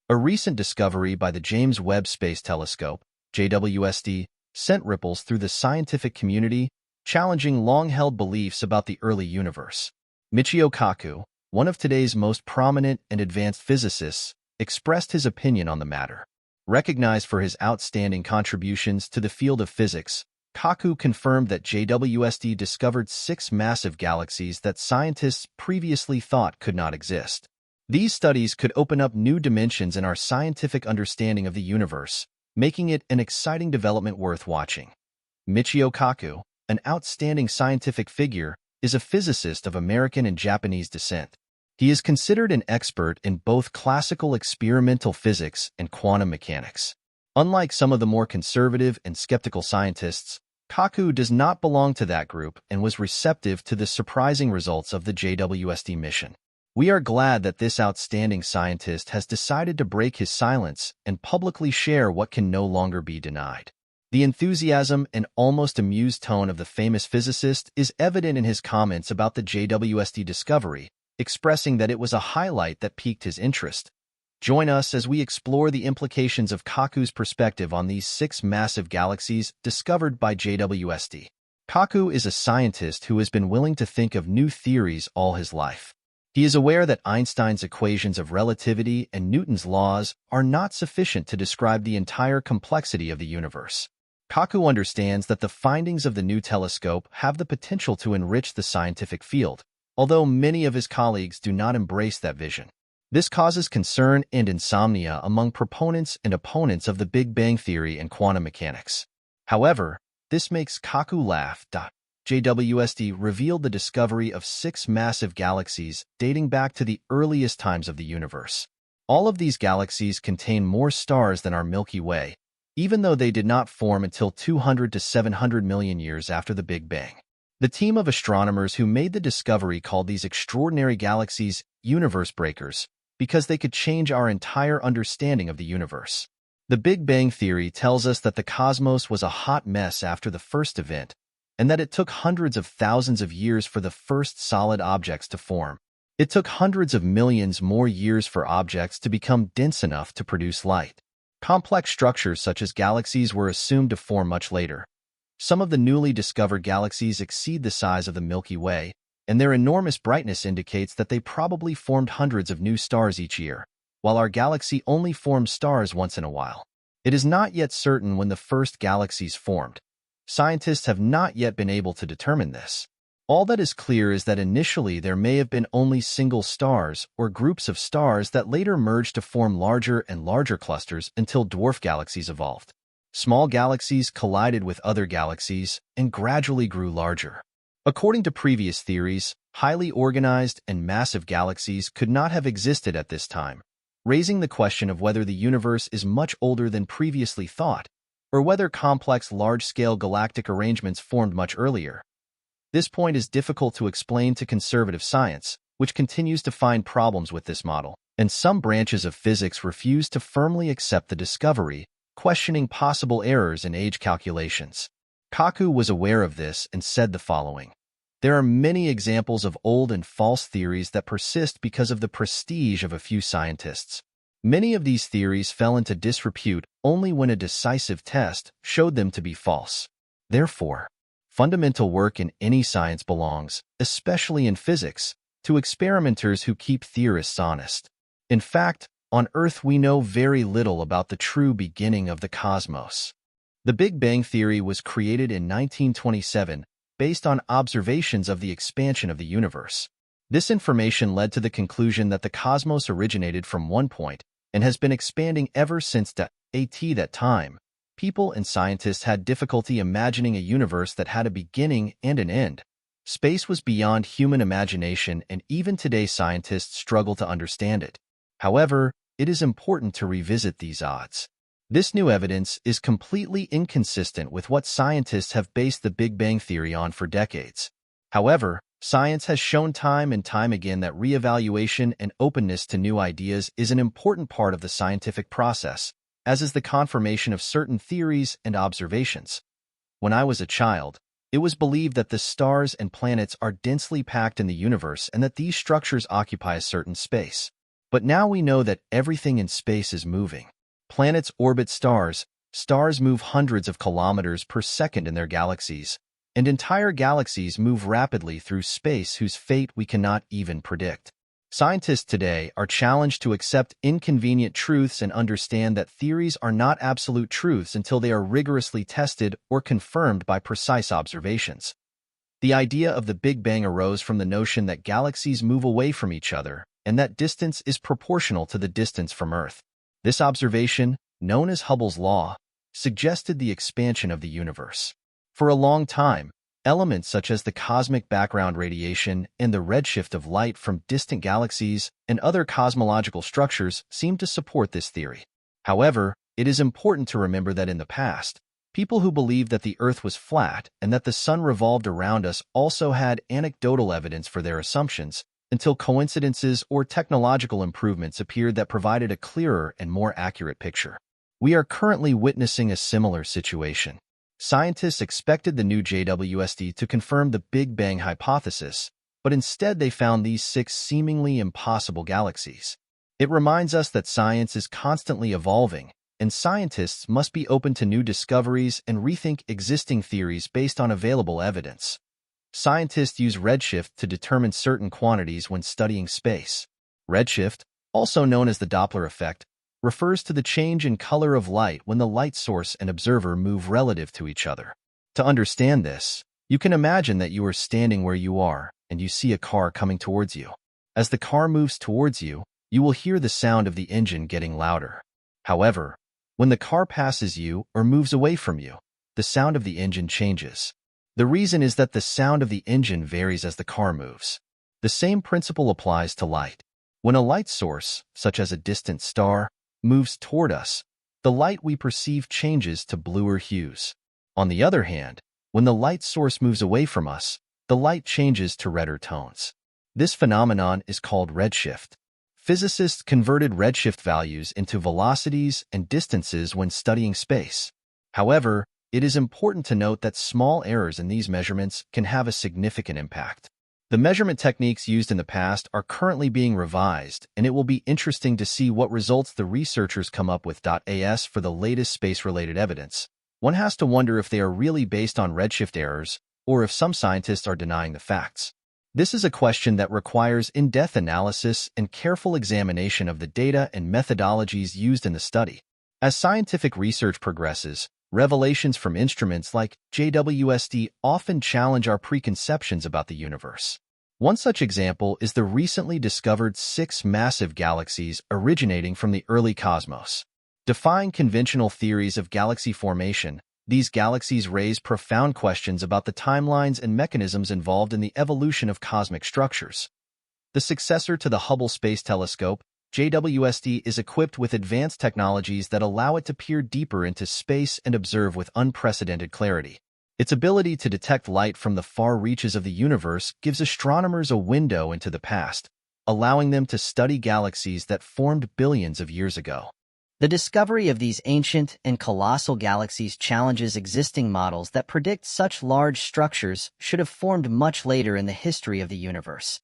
A recent discovery by the James Webb Space Telescope, JWST, sent ripples through the scientific community, challenging long-held beliefs about the early universe. Michio Kaku, one of today's most prominent and advanced physicists, expressed his opinion on the matter. Recognized for his outstanding contributions to the field of physics, Kaku confirmed that JWST discovered 6 massive galaxies that scientists previously thought could not exist. These studies could open up new dimensions in our scientific understanding of the universe, making it an exciting development worth watching. Michio Kaku, an outstanding scientific figure, is a physicist of American and Japanese descent. He is considered an expert in both classical experimental physics and quantum mechanics. Unlike some of the more conservative and skeptical scientists, Kaku does not belong to that group and was receptive to the surprising results of the JWST mission. We are glad that this outstanding scientist has decided to break his silence and publicly share what can no longer be denied. The enthusiasm and almost amused tone of the famous physicist is evident in his comments about the JWST discovery, expressing that it was a highlight that piqued his interest. Join us as we explore the implications of Kaku's perspective on these 6 massive galaxies discovered by JWST. Kaku is a scientist who has been willing to think of new theories all his life. He is aware that Einstein's equations of relativity and Newton's laws are not sufficient to describe the entire complexity of the universe. Kaku understands that the findings of the new telescope have the potential to enrich the scientific field, although many of his colleagues do not embrace that vision. This causes concern and insomnia among proponents and opponents of the Big Bang Theory and quantum mechanics. However, this makes Kaku laugh. JWST revealed the discovery of 6 massive galaxies dating back to the earliest times of the universe. All of these galaxies contain more stars than our Milky Way, even though they did not form until 200 to 700 million years after the Big Bang. The team of astronomers who made the discovery called these extraordinary galaxies universe breakers because they could change our entire understanding of the universe. The Big Bang Theory tells us that the cosmos was a hot mess after the first event, and that it took hundreds of thousands of years for the first solid objects to form. It took hundreds of millions more years for objects to become dense enough to produce light. Complex structures such as galaxies were assumed to form much later. Some of the newly discovered galaxies exceed the size of the Milky Way, and their enormous brightness indicates that they probably formed hundreds of new stars each year, while our galaxy only forms stars once in a while. It is not yet certain when the first galaxies formed. Scientists have not yet been able to determine this. All that is clear is that initially there may have been only single stars or groups of stars that later merged to form larger and larger clusters until dwarf galaxies evolved. Small galaxies collided with other galaxies and gradually grew larger. According to previous theories, highly organized and massive galaxies could not have existed at this time, raising the question of whether the universe is much older than previously thought, or whether complex large-scale galactic arrangements formed much earlier. This point is difficult to explain to conservative science, which continues to find problems with this model, and some branches of physics refuse to firmly accept the discovery, questioning possible errors in age calculations. Kaku was aware of this and said the following: "There are many examples of old and false theories that persist because of the prestige of a few scientists. Many of these theories fell into disrepute only when a decisive test showed them to be false. Therefore, fundamental work in any science belongs, especially in physics, to experimenters who keep theorists honest. In fact, on Earth we know very little about the true beginning of the cosmos." The Big Bang Theory was created in 1927 based on observations of the expansion of the universe. This information led to the conclusion that the cosmos originated from one point and has been expanding ever since that time. People and scientists had difficulty imagining a universe that had a beginning and an end. Space was beyond human imagination, and even today scientists struggle to understand it. However, it is important to revisit these odds. This new evidence is completely inconsistent with what scientists have based the Big Bang Theory on for decades. However, science has shown time and time again that reevaluation and openness to new ideas is an important part of the scientific process, as is the confirmation of certain theories and observations. When I was a child, it was believed that the stars and planets are densely packed in the universe and that these structures occupy a certain space. But now we know that everything in space is moving. Planets orbit stars, stars move hundreds of kilometers per second in their galaxies, and entire galaxies move rapidly through space whose fate we cannot even predict. Scientists today are challenged to accept inconvenient truths and understand that theories are not absolute truths until they are rigorously tested or confirmed by precise observations. The idea of the Big Bang arose from the notion that galaxies move away from each other and that distance is proportional to the distance from Earth. This observation, known as Hubble's law, suggested the expansion of the universe. For a long time, elements such as the cosmic background radiation and the redshift of light from distant galaxies and other cosmological structures seemed to support this theory. However, it is important to remember that in the past, people who believed that the Earth was flat and that the Sun revolved around us also had anecdotal evidence for their assumptions, until coincidences or technological improvements appeared that provided a clearer and more accurate picture. We are currently witnessing a similar situation. Scientists expected the new JWST to confirm the Big Bang hypothesis, but instead they found these 6 seemingly impossible galaxies. It reminds us that science is constantly evolving, and scientists must be open to new discoveries and rethink existing theories based on available evidence. Scientists use redshift to determine certain quantities when studying space. Redshift, also known as the Doppler effect, refers to the change in color of light when the light source and observer move relative to each other. To understand this, you can imagine that you are standing where you are and you see a car coming towards you. As the car moves towards you, you will hear the sound of the engine getting louder. However, when the car passes you or moves away from you, the sound of the engine changes. The reason is that the sound of the engine varies as the car moves. The same principle applies to light. When a light source, such as a distant star, moves toward us, the light we perceive changes to bluer hues. On the other hand, when the light source moves away from us, the light changes to redder tones. This phenomenon is called redshift. Physicists converted redshift values into velocities and distances when studying space. However, it is important to note that small errors in these measurements can have a significant impact. The measurement techniques used in the past are currently being revised, and it will be interesting to see what results the researchers come up with. As for the latest space-related evidence, one has to wonder if they are really based on redshift errors or if some scientists are denying the facts. This is a question that requires in-depth analysis and careful examination of the data and methodologies used in the study. As scientific research progresses, revelations from instruments like JWST often challenge our preconceptions about the universe. One such example is the recently discovered 6 massive galaxies originating from the early cosmos. Defying conventional theories of galaxy formation, these galaxies raise profound questions about the timelines and mechanisms involved in the evolution of cosmic structures. The successor to the Hubble Space Telescope, JWST is equipped with advanced technologies that allow it to peer deeper into space and observe with unprecedented clarity. Its ability to detect light from the far reaches of the universe gives astronomers a window into the past, allowing them to study galaxies that formed billions of years ago. The discovery of these ancient and colossal galaxies challenges existing models that predict such large structures should have formed much later in the history of the universe.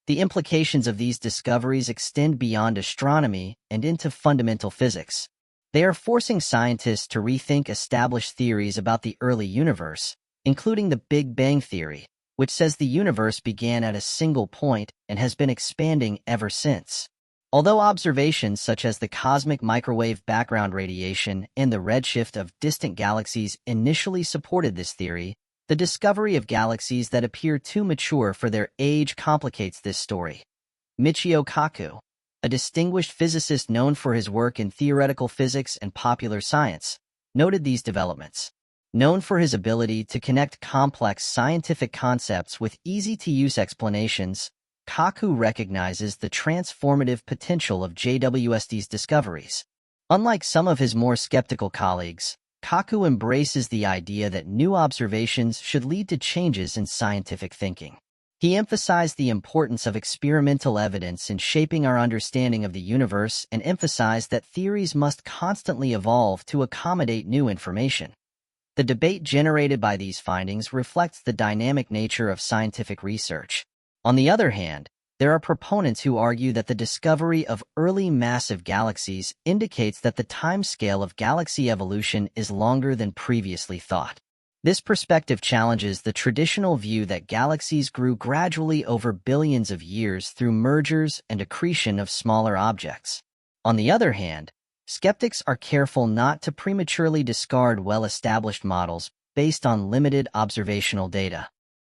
The implications of these discoveries extend beyond astronomy and into fundamental physics. They are forcing scientists to rethink established theories about the early universe, including the Big Bang theory, which says the universe began at a single point and has been expanding ever since. Although observations such as the cosmic microwave background radiation and the redshift of distant galaxies initially supported this theory, the discovery of galaxies that appear too mature for their age complicates this story. Michio Kaku, a distinguished physicist known for his work in theoretical physics and popular science, noted these developments. Known for his ability to connect complex scientific concepts with easy-to-use explanations, Kaku recognizes the transformative potential of JWST's discoveries. Unlike some of his more skeptical colleagues, Kaku embraces the idea that new observations should lead to changes in scientific thinking. He emphasized the importance of experimental evidence in shaping our understanding of the universe and emphasized that theories must constantly evolve to accommodate new information. The debate generated by these findings reflects the dynamic nature of scientific research. On the other hand, There are proponents who argue that the discovery of early massive galaxies indicates that the timescale of galaxy evolution is longer than previously thought. This perspective challenges the traditional view that galaxies grew gradually over billions of years through mergers and accretion of smaller objects. On the other hand, skeptics are careful not to prematurely discard well-established models based on limited observational data.